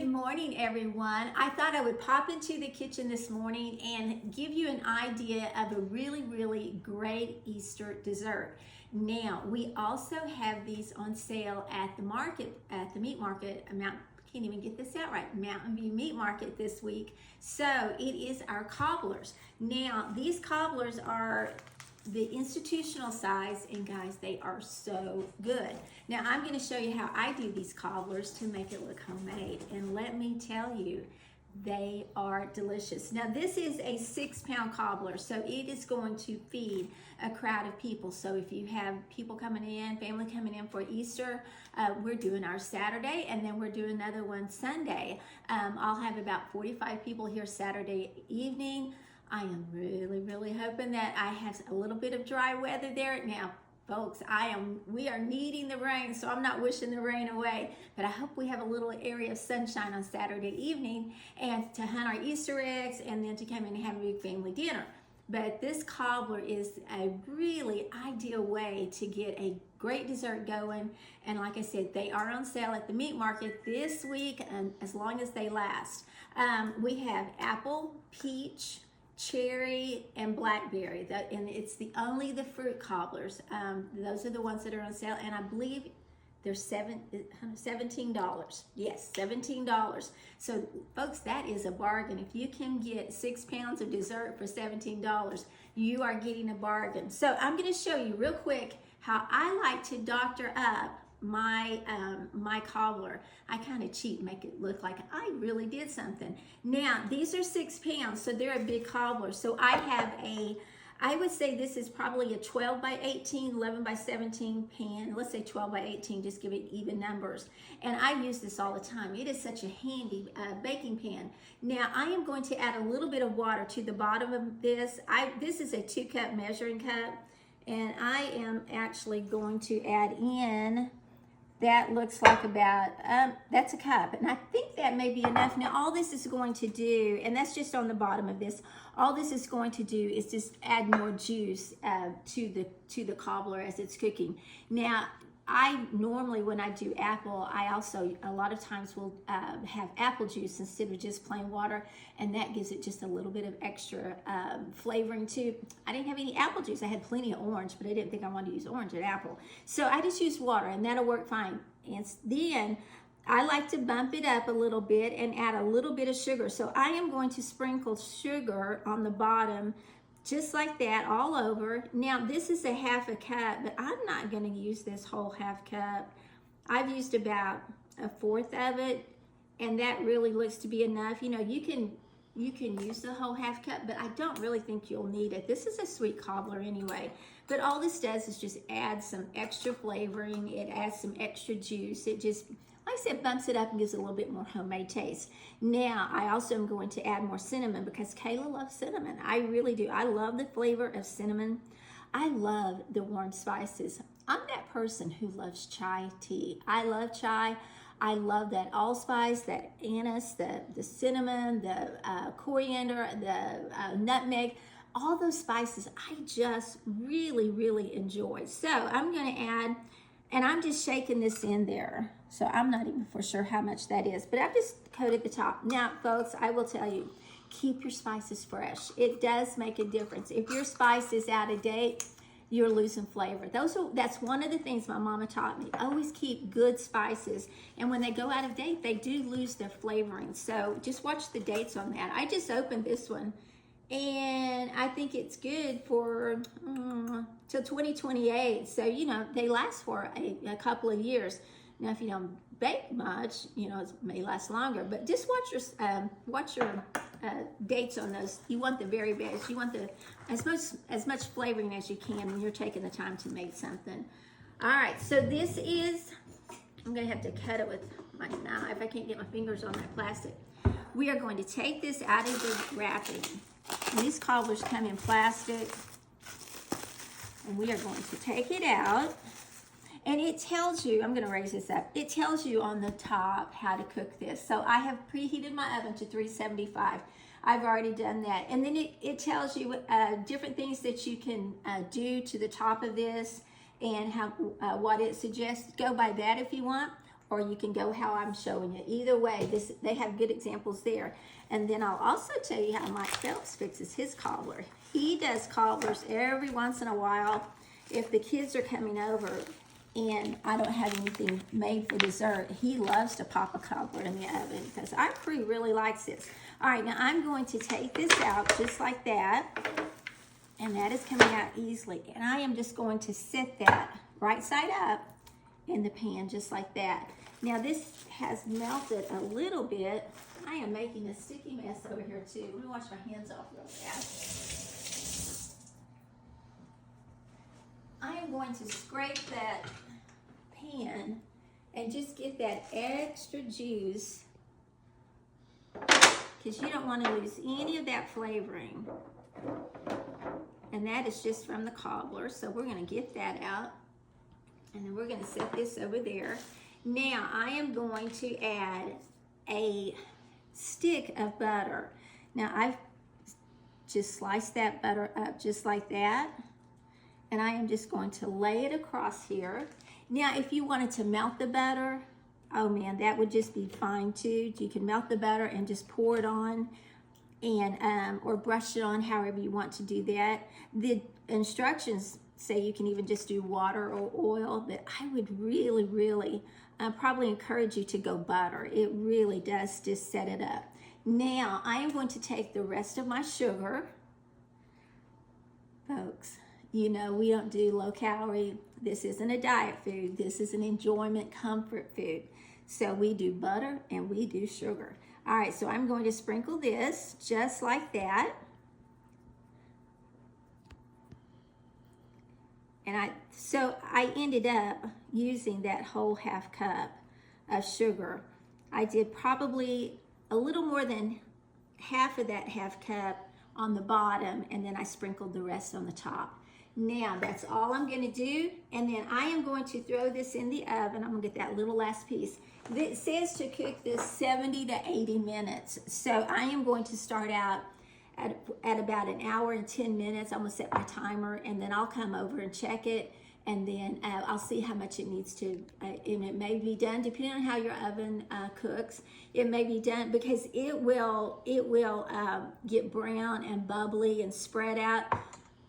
Good morning, everyone. I thought I would pop into the kitchen this morning and give you an idea of a really great Easter dessert. Now, we also have these on sale at the market, at the meat market. Can't even get this out right. Mountain View Meat Market this week. So it is our cobblers. Now, these cobblers are the institutional size, and guys, they are so good. Now I'm going to show you how I do these cobblers to make it look homemade, and let me tell you, they are delicious. Now this is a 6-pound cobbler, so it is going to feed a crowd of people. So if you have people coming in, family coming in for Easter, we're doing our Saturday, and then we're doing another one Sunday. I'll have about 45 people here Saturday evening. I am really hoping that I have a little bit of dry weather there. Now, folks, we are needing the rain, so I'm not wishing the rain away, but I hope we have a little area of sunshine on Saturday evening and to hunt our Easter eggs and then to come in and have a big family dinner. But this cobbler is a really ideal way to get a great dessert going. And like I said, they are on sale at the meat market this week, and as long as they last. We have apple, peach, cherry, and blackberry, and it's only the fruit cobblers. Those are the ones that are on sale, and I believe they're $17. Yes, $17. So folks, that is a bargain. If you can get 6 pounds of dessert for $17, you are getting a bargain. So I'm going to show you real quick how I like to doctor up my cobbler. I kind of cheat, make it look like I really did something. Now these are 6 pounds, so they're a big cobbler. So I would say this is probably a 12 by 18, 11 by 17 pan. Let's say 12 by 18, just give it even numbers. And I use this all the time. It is such a handy baking pan. Now I am going to add a little bit of water to the bottom of this. This is a 2-cup measuring cup, and I am actually going to add in, that looks like about, that's a cup. And I think that may be enough. Now all this is going to do, and that's just on the bottom of this, all this is going to do is just add more juice to the cobbler as it's cooking. Now, I normally, when I do apple, I also a lot of times will have apple juice instead of just plain water, and that gives it just a little bit of extra flavoring too. I didn't have any apple juice. I had plenty of orange, but I didn't think I wanted to use orange and apple. So I just used water, and that'll work fine. And then I like to bump it up a little bit and add a little bit of sugar. So I am going to sprinkle sugar on the bottom, just like that, all over. Now this is a 1/2 cup, but I'm not going to use this whole 1/2 cup. I've used about 1/4 of it, and that really looks to be enough. You know, you can use the whole 1/2 cup, but I don't really think you'll need it. This is a sweet cobbler anyway, but all this does is just add some extra flavoring. It adds some extra juice. It just, like I said, bumps it up and gives it a little bit more homemade taste. Now, I also am going to add more cinnamon because Kayla loves cinnamon. I really do. I love the flavor of cinnamon. I love the warm spices. I'm that person who loves chai tea. I love chai. I love that allspice, that anise, the cinnamon, the coriander, the nutmeg, all those spices I just really enjoy. So I'm going to add, and I'm just shaking this in there. So I'm not even for sure how much that is, but I've just coated the top. Now, folks, I will tell you, keep your spices fresh. It does make a difference. If your spice is out of date, you're losing flavor. That's one of the things my mama taught me. Always keep good spices, and when they go out of date, they do lose their flavoring. So just watch the dates on that. I just opened this one, and I think it's good for till 2028. So, you know, they last for a couple of years. Now, if you don't bake much, you know, it may last longer, but just watch your dates on those. You want the very best. You want as much flavoring as you can when you're taking the time to make something. All right, so this is, I'm gonna have to cut it with my knife. I can't get my fingers on that plastic. We are going to take this out of the wrapping. And these cobblers come in plastic, and we are going to take it out. And it tells you, I'm gonna raise this up, it tells you on the top how to cook this. So I have preheated my oven to 375. I've already done that. And then it tells you different things that you can do to the top of this and how what it suggests. Go by that if you want. or you can go how I'm showing you. Either way, they have good examples there. And then I'll also tell you how Mike Phelps fixes his cobbler. He does cobblers every once in a while. If the kids are coming over and I don't have anything made for dessert, he loves to pop a cobbler in the oven because our crew really likes this. All right, now I'm going to take this out just like that. And that is coming out easily. And I am just going to set that right side up in the pan just like that. Now this has melted a little bit. I am making a sticky mess over here too. Let me wash my hands off real fast. I am going to scrape that pan and just get that extra juice because you don't want to lose any of that flavoring. And that is just from the cobbler. So we're going to get that out. And then we're going to set this over there. Now I am going to add a stick of butter. Now I've just sliced that butter up just like that. And I am just going to lay it across here. Now if you wanted to melt the butter, oh man, that would just be fine too. You can melt the butter and just pour it on, and or brush it on, however you want to do that. The instructions say you can even just do water or oil, but I would really probably encourage you to go butter. It really does just set it up. Now I am going to take the rest of my sugar. Folks, you know we don't do low calorie. This isn't a diet food. This is an enjoyment comfort food. So we do butter and we do sugar. All right, so I'm going to sprinkle this just like that. And so I ended up using that whole half cup of sugar. I did probably a little more than half of that half cup on the bottom, and then I sprinkled the rest on the top. Now that's all I'm going to do, and then I am going to throw this in the oven. I'm going to get that little last piece. It says to cook this 70 to 80 minutes. So I am going to start out at about an hour and 10 minutes. I'm going to set my timer, and then I'll come over and check it, and then I'll see how much it needs to, and it may be done depending on how your oven cooks. It may be done because it will get brown and bubbly and spread out.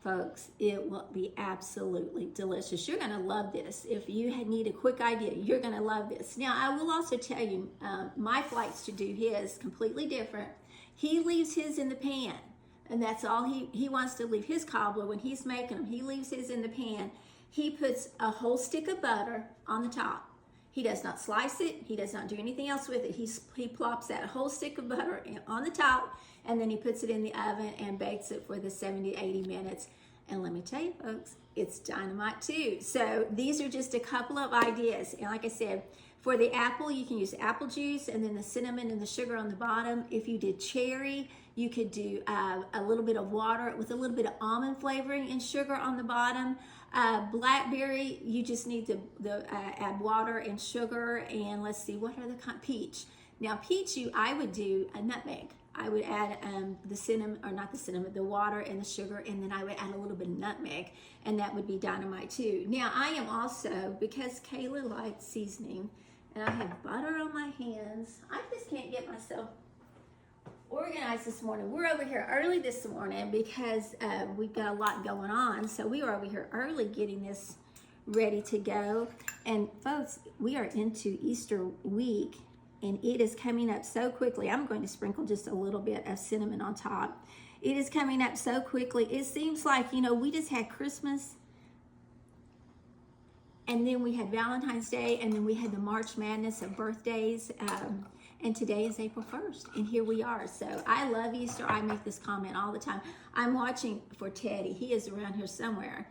Folks, it will be absolutely delicious. You're going to love this. If you need a quick idea, you're going to love this. Now, I will also tell you, Mike likes to do his completely different. He leaves his in the pan, and that's all he wants to leave his cobbler when he's making them. He leaves his in the pan. He puts a whole stick of butter on the top. He does not slice it. He does not do anything else with it. He plops that whole stick of butter on the top, and then he puts it in the oven and bakes it for the 70 to 80 minutes. And let me tell you, folks, it's dynamite too. So these are just a couple of ideas. And like I said, for the apple, you can use apple juice and then the cinnamon and the sugar on the bottom. If you did cherry, you could do a little bit of water with a little bit of almond flavoring and sugar on the bottom. Blackberry, you just need to add water and sugar, and let's see, what are the peach. Now peach, I would do a nutmeg. I would add the cinnamon, or not the cinnamon, the water and the sugar, and then I would add a little bit of nutmeg, and that would be dynamite too. Now I am also, because Kayla likes seasoning, and I have butter on my hands, I just can't get myself organized this morning. We're over here early this morning because we've got a lot going on, so we are over here early getting this ready to go. And folks, we are into Easter week, and it is coming up so quickly. I'm going to sprinkle just a little bit of cinnamon on top. It is coming up so quickly. It seems like, we just had Christmas, and then we had Valentine's Day, and then we had the March Madness of birthdays, and today is April 1st, and here we are. So I love Easter. I make this comment all the time. I'm watching for Teddy. He is around here somewhere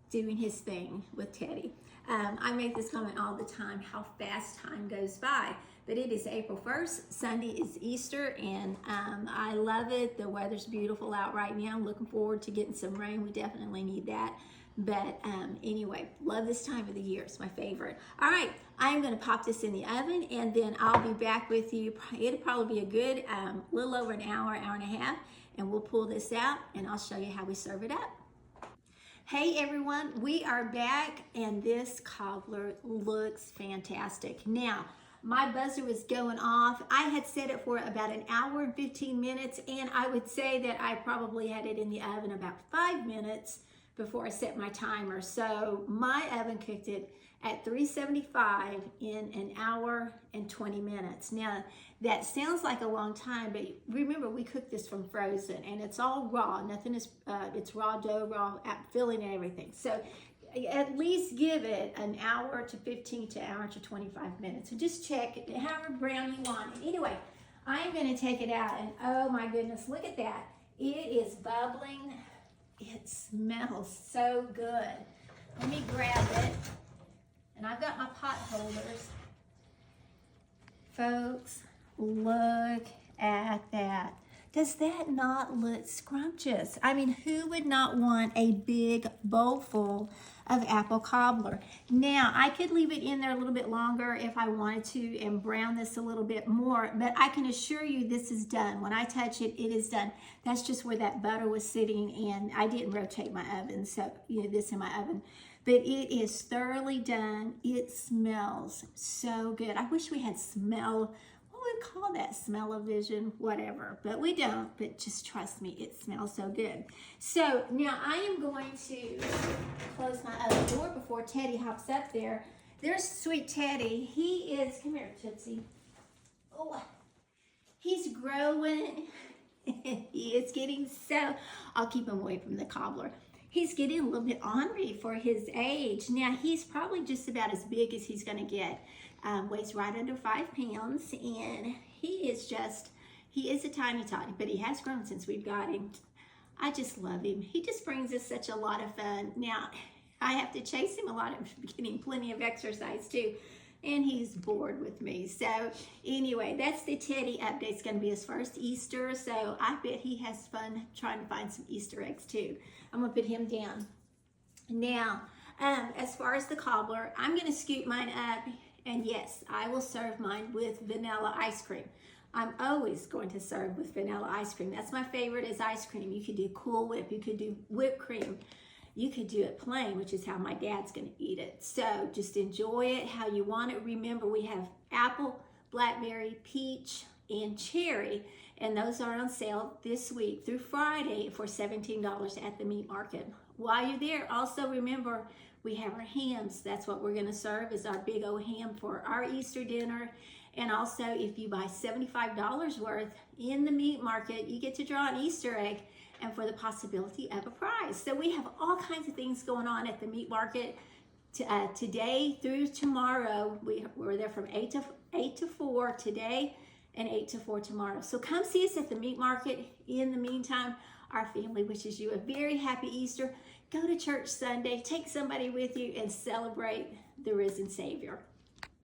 doing his thing with Teddy. I make this comment all the time, how fast time goes by. But it is April 1st. Sunday is Easter, and I love it. The weather's beautiful out right now. I'm looking forward to getting some rain. We definitely need that. But anyway, love this time of the year. It's my favorite. All right, I'm going to pop this in the oven, and then I'll be back with you. It'll probably be a good little over an hour, hour and a half, and we'll pull this out, and I'll show you how we serve it up. Hey everyone, we are back and this cobbler looks fantastic. Now, my buzzer was going off. I had set it for about an hour and 15 minutes, and I would say that I probably had it in the oven about 5 minutes before I set my timer. So my oven cooked it at 375 in an hour and 20 minutes. Now, that sounds like a long time, but remember, we cooked this from frozen, and it's all raw. Nothing is, it's raw dough, raw filling and everything. So at least give it an hour to 15 to hour to 25 minutes. So just check it, however brown you want it. Anyway, I'm gonna take it out, and oh my goodness, look at that. It is bubbling. It smells so good. Let me grab it. And I've got my pot holders. Folks, look at that. Does that not look scrumptious? I mean, who would not want a big bowl full of apple cobbler? Now, I could leave it in there a little bit longer if I wanted to and brown this a little bit more, but I can assure you this is done. When I touch it, it is done. That's just where that butter was sitting, and I didn't rotate my oven, so, this in my oven. But it is thoroughly done. It smells so good. I wish we had what would we call that? Smell-o-vision, whatever. But we don't, but just trust me, it smells so good. So now I am going to close my oven door before Teddy hops up there. There's sweet Teddy. He is, come here, Tootsie. Oh, he's growing. He is getting I'll keep him away from the cobbler. He's getting a little bit ornery for his age. Now, he's probably just about as big as he's going to get. Weighs right under 5 pounds, and he is a tiny toddy, but he has grown since we've got him. I just love him. He just brings us such a lot of fun. Now, I have to chase him a lot. I'm getting plenty of exercise, too, and he's bored with me. So, anyway, that's the Teddy update. It's going to be his first Easter, so I bet he has fun trying to find some Easter eggs, too. I'm going to put him down. Now, as far as the cobbler, I'm going to scoop mine up, and yes, I will serve mine with vanilla ice cream. I'm always going to serve with vanilla ice cream. That's my favorite is ice cream. You could do Cool Whip. You could do whipped cream. You could do it plain, which is how my dad's going to eat it. So just enjoy it how you want it. Remember, we have apple, blackberry, peach, and cherry, and those are on sale this week through Friday for $17 at the meat market. While you're there, also remember, we have our hams. That's what we're going to serve is our big old ham for our Easter dinner. And also, if you buy $75 worth in the meat market, you get to draw an Easter egg and for the possibility of a prize. So we have all kinds of things going on at the meat market today through tomorrow. We're there from 8 to 4 today and 8 to 4 tomorrow. So come see us at the meat market. In the meantime, our family wishes you a very happy Easter. Go to church Sunday, take somebody with you, and celebrate the risen Savior.